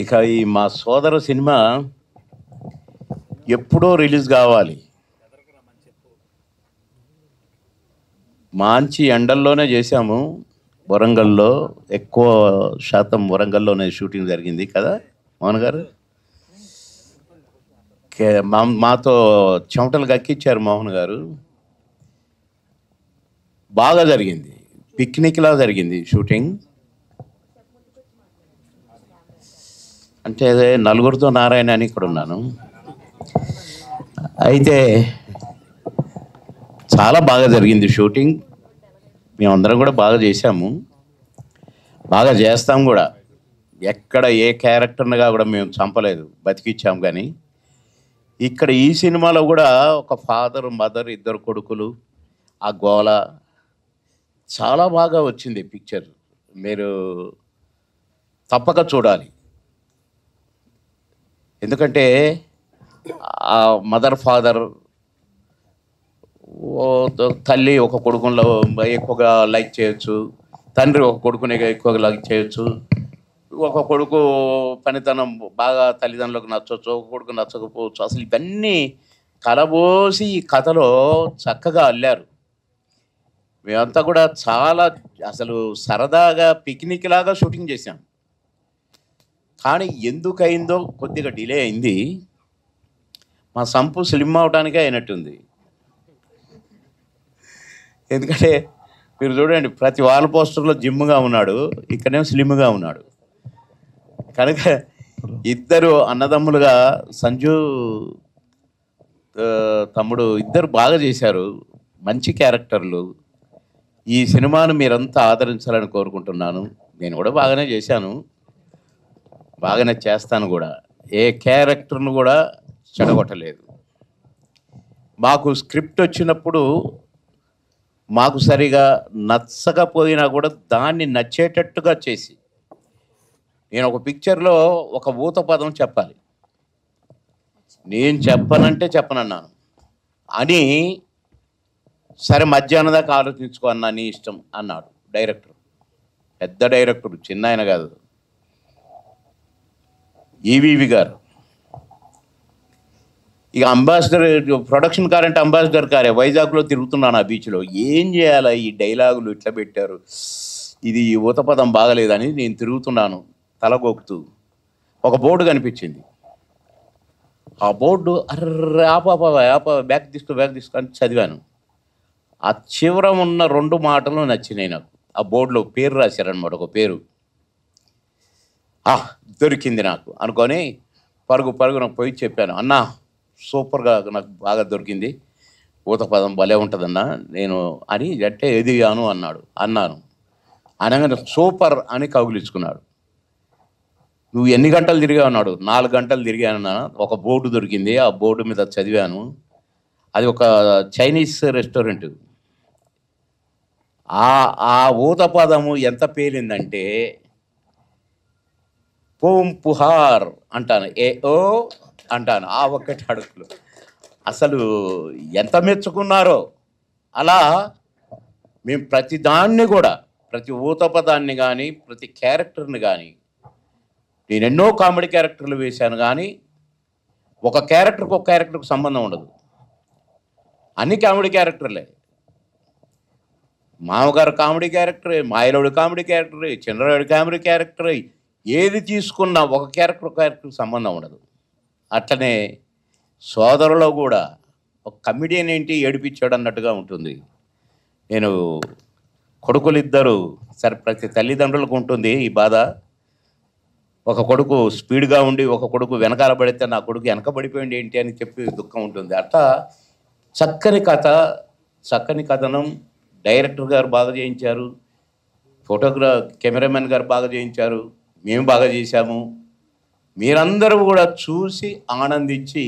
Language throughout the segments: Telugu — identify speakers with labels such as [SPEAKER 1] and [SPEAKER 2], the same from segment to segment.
[SPEAKER 1] ఇక ఈ మా సోదర సినిమా ఎప్పుడో రిలీజ్ కావాలి. మంచి ఎండల్లోనే చేశాము. వరంగల్లో ఎక్కువ శాతం వరంగల్లోనే షూటింగ్ జరిగింది కదా మోహన్ గారు. మాతో చెమటలు కక్కిచ్చారు మోహన్ గారు. బాగా జరిగింది, పిక్నిక్లా జరిగింది షూటింగ్. అంటే నలుగురితో నారాయణ అని ఇక్కడ ఉన్నాను. అయితే చాలా బాగా జరిగింది షూటింగ్. మేమందరం కూడా బాగా చేశాము, బాగా చేస్తాం కూడా. ఎక్కడ ఏ క్యారెక్టర్నిగా కూడా మేము చంపలేదు, బతికిచ్చాము. కానీ ఇక్కడ ఈ సినిమాలో కూడా ఒక ఫాదర్ మదర్ ఇద్దరు కొడుకులు, ఆ గోల చాలా బాగా వచ్చింది పిక్చర్. మీరు తప్పక చూడాలి. ఎందుకంటే ఆ మదర్ ఫాదర్, తల్లి ఒక కొడుకులో ఎక్కువగా లైక్ చేయొచ్చు, తండ్రి ఒక కొడుకుని ఎక్కువగా లైక్ చేయొచ్చు. ఒక కొడుకు పనితనం బాగా తల్లిదండ్రులకు నచ్చవచ్చు, ఒక కొడుకు నచ్చకపోవచ్చు. అసలు ఇవన్నీ కలబోసి ఈ కథలో చక్కగా అల్లారు. మేమంతా కూడా చాలా అసలు సరదాగా పిక్నిక్ లాగా షూటింగ్ చేశాం. కానీ ఎందుకయిందో కొద్దిగా డిలే అయింది. మా సంపు స్లిమ్ అవడానికే అయినట్టుంది. ఎందుకంటే మీరు చూడండి, ప్రతి వాల్ పోస్టర్లో జిమ్గా ఉన్నాడు, ఇక్కడేమో స్లిమ్గా ఉన్నాడు. కనుక ఇద్దరు అన్నదమ్ములుగా సంజు తమ్ముడు ఇద్దరు బాగా చేశారు, మంచి క్యారెక్టర్లు. ఈ సినిమాను మీరంతా ఆదరించాలని కోరుకుంటున్నాను. నేను కూడా బాగానే చేశాను, బాగానే చేస్తాను కూడా. ఏ క్యారెక్టర్ను కూడా చెడగొట్టలేదు. మాకు స్క్రిప్ట్ వచ్చినప్పుడు మాకు సరిగా నచ్చకపోయినా కూడా దాన్ని నచ్చేటట్టుగా చేసి, నేను ఒక పిక్చర్లో ఒక ఊత పదం చెప్పాలి, నేను చెప్పనంటే చెప్పనన్నాను అని, సరే మధ్యాహ్నం దాకా ఆలోచించుకో అన్నా, నీ ఇష్టం అన్నాడు డైరెక్టర్. పెద్ద డైరెక్టర్, చిన్న ఆయన కాదు, ఈవీవి గారు. ఇక అంబాసిడర్, ప్రొడక్షన్ కార్ అంటే అంబాసిడర్ కారే, వైజాగ్లో తిరుగుతున్నాను ఆ బీచ్లో. ఏం చేయాలా, ఈ డైలాగులు ఇట్లా పెట్టారు, ఇది ఊత పదం బాగలేదని నేను తిరుగుతున్నాను తలగొక్కుతూ. ఒక బోర్డు కనిపించింది. ఆ బోర్డు అర్రే ఆప బ్యాగ్ తీసుకో అని చదివాను. ఆ చివర ఉన్న 2 మాటలు నచ్చినాయి నాకు. ఆ బోర్డులో పేరు రాశారనమాట, ఒక పేరు. దొరికింది నాకు అనుకొని పరుగున పోయి చెప్పాను, అన్నా సూపర్గా నాకు బాగా దొరికింది, ఊత పదం భలే ఉంటుందన్నా నేను అని. అంటే ఎదిగాను అన్నాను. అనగానే సూపర్ అని కౌగిలించుకున్నాడు. నువ్వు ఎన్ని గంటలు తిరిగావు అన్నాడు. 4 గంటలు తిరిగానన్నా. ఒక బోర్డు దొరికింది, ఆ బోర్డు మీద చదివాను. అది ఒక చైనీస్ రెస్టారెంట్. ఆ ఊత పదము ఎంత పేలిందంటే పూం పుహార్ అంటాను, ఓ అంటాను, ఆ ఒక్కటి అడుగులు. అసలు ఎంత మెచ్చుకున్నారో. అలా మేము ప్రతి దాన్ని కూడా, ప్రతి ఊత పదాన్ని కానీ, ప్రతి క్యారెక్టర్ని కానీ, నేను ఎన్నో కామెడీ క్యారెక్టర్లు వేశాను, కానీ ఒక క్యారెక్టర్కి సంబంధం ఉండదు. అన్ని కామెడీ క్యారెక్టర్లే. మామగారు కామెడీ క్యారెక్టరే, మాయలోడు కామెడీ క్యారెక్టరే, చంద్రరాయుడు కామెడీ క్యారెక్టరే. ఏది తీసుకున్నా ఒక క్యారెక్టర్కి సంబంధం ఉండదు. అట్లనే సోదరులో కూడా ఒక కమెడియన్ ఏంటి ఏడిపించాడు అన్నట్టుగా ఉంటుంది. నేను కొడుకులు ఇద్దరు, సరే ప్రతి తల్లిదండ్రులకు ఉంటుంది ఈ బాధ. ఒక కొడుకు స్పీడ్గా ఉండి ఒక కొడుకు వెనకాల పడితే నా కొడుకు వెనకబడిపోయింది ఏంటి అని చెప్పి దుఃఖం ఉంటుంది. అట్లా చక్కని కథ, చక్కని కథనం డైరెక్టర్ గారు బాగా చేయించారు, కెమెరామెన్ గారు బాగా చేయించారు, మేము బాగా చేశాము. మీరందరూ కూడా చూసి ఆనందించి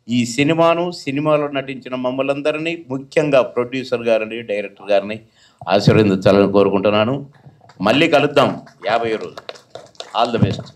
[SPEAKER 1] ఈ సినిమాలో నటించిన మమ్మల్ని అందరినీ, ముఖ్యంగా ప్రొడ్యూసర్ గారిని, డైరెక్టర్ గారిని ఆశీర్వదించాలని కోరుకుంటున్నాను. మళ్ళీ కలుద్దాం 50 రోజులు. All the best.